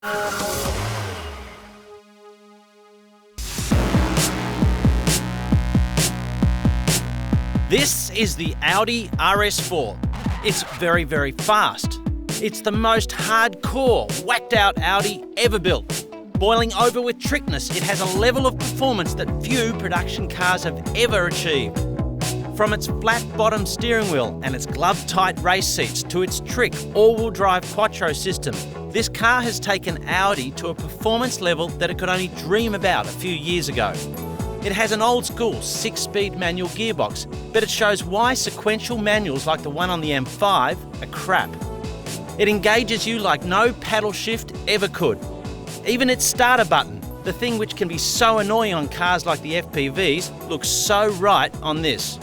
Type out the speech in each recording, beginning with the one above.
This is the Audi RS4. It's very, very fast. It's the most hardcore, whacked-out Audi ever built. Boiling over with trickness, it has a level of performance that few production cars have ever achieved. From its flat-bottom steering wheel and its glove-tight race seats to its trick all-wheel drive quattro system, this car has taken Audi to a performance level that it could only dream about a few years ago. It has an old-school 6-speed manual gearbox, but it shows why sequential manuals like the one on the M5 are crap. It engages you like no paddle shift ever could. Even its starter button, the thing which can be so annoying on cars like the FPVs, looks so right on this.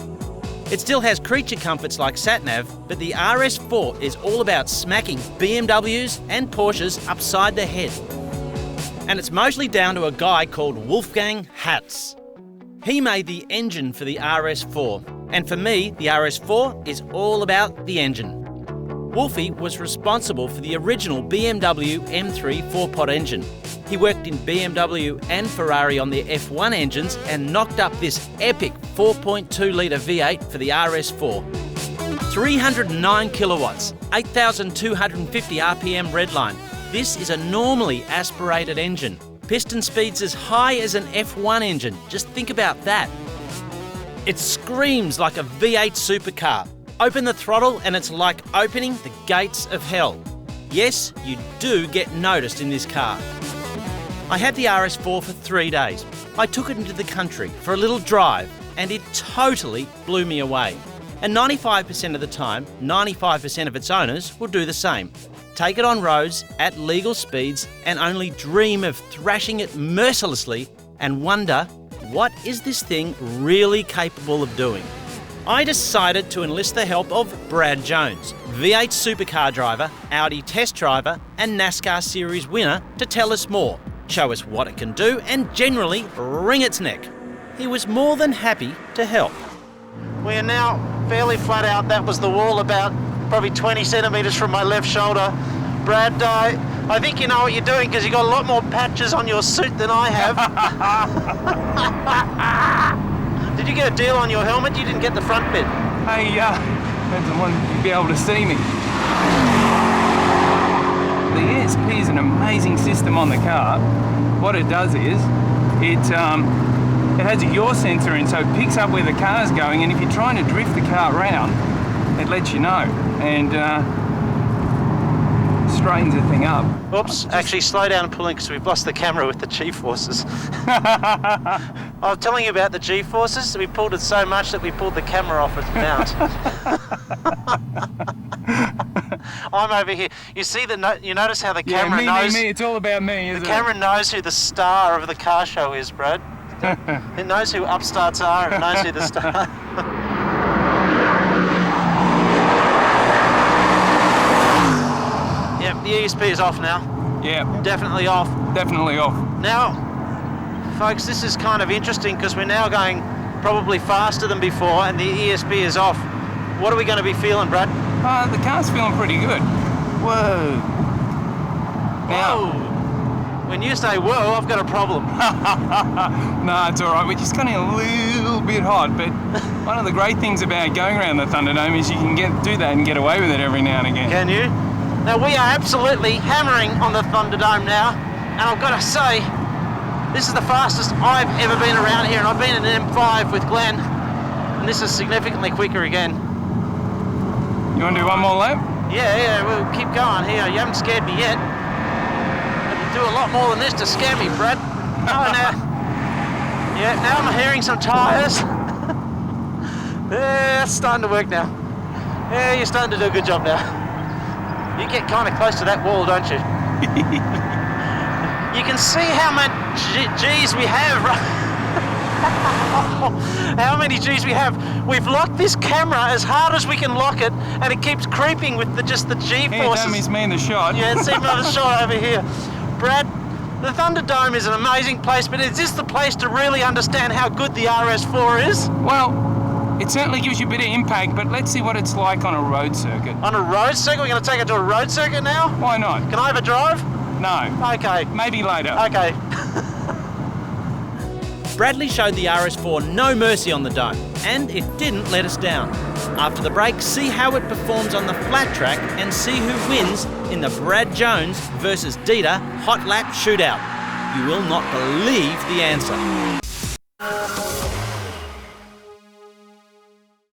It still has creature comforts like sat-nav, but the RS4 is all about smacking BMWs and Porsches upside the head. And it's mostly down to a guy called Wolfgang Hatz. He made the engine for the RS4, and for me, the RS4 is all about the engine. Wolfie was responsible for the original BMW M3 4-pot engine. He worked in BMW and Ferrari on their F1 engines and knocked up this epic 4.2-litre V8 for the RS4. 309 kilowatts, 8,250 RPM redline. This is a normally aspirated engine. Piston speeds as high as an F1 engine. Just think about that. It screams like a V8 supercar. Open the throttle and it's like opening the gates of hell. Yes, you do get noticed in this car. I had the RS4 for 3 days. I took it into the country for a little drive and it totally blew me away. And 95% of the time, 95% of its owners will do the same. Take it on roads at legal speeds and only dream of thrashing it mercilessly and wonder, what is this thing really capable of doing? I decided to enlist the help of Brad Jones, V8 supercar driver, Audi test driver and NASCAR series winner, to tell us more, show us what it can do and generally wring its neck. He was more than happy to help. We are now fairly flat out. That was the wall about probably 20 centimetres from my left shoulder. Brad, I think you know what you're doing because you've got a lot more patches on your suit than I have. Did you get a deal on your helmet? You didn't get the front bit. Hey, depends on when you'll be able to see me. The ESP is an amazing system on the car. What it does is, it has a yaw sensor in, so it picks up where the car's going, and if you're trying to drift the car around, it lets you know, and straightens the thing up. Oops, actually slow down and pull in because we've lost the camera with the G-forces. I was telling you about the G-forces. We pulled it so much that we pulled the camera off its mount. I'm over here. You see you notice how the camera knows... me, it's all about me, isn't it? The camera knows who the star of the car show is, Brad. It knows who upstarts are and it knows who the star... Yep, the ESP is off now. Yeah. Definitely off. Definitely off. Now, folks, this is kind of interesting because we're now going probably faster than before and the ESP is off. What are we going to be feeling, Brad? The car's feeling pretty good. Whoa. Now, whoa. When you say whoa, I've got a problem. No, it's all right. We're just getting a little bit hot, but one of the great things about going around the Thunderdome is you can do that and get away with it every now and again. Can you? Now, we are absolutely hammering on the Thunderdome now, and I've got to say, this is the fastest I've ever been around here, and I've been in an M5 with Glenn, and this is significantly quicker again. You want to do one more lap? Yeah, we'll keep going here. You haven't scared me yet. But you do a lot more than this to scare me, Brad. Oh, now I'm hearing some tyres. Yeah, it's starting to work now. Yeah, you're starting to do a good job now. You get kind of close to that wall, don't you? You can see how much G's we have, right? How many G's we have. We've locked this camera as hard as we can lock it, and it keeps creeping with just the G-forces. Yeah, don't miss me in the shot. Yeah, it's even on the shot over here. Brad, the Thunderdome is an amazing place, but is this the place to really understand how good the RS4 is? Well, it certainly gives you a bit of impact, but let's see what it's like on a road circuit. On a road circuit? We're going to take it to a road circuit now? Why not? Can I have a drive? No. Okay. Maybe later. Okay. Bradley showed the RS4 no mercy on the dome, and it didn't let us down. After the break, see how it performs on the flat track and see who wins in the Brad Jones versus Dieter hot lap shootout. You will not believe the answer.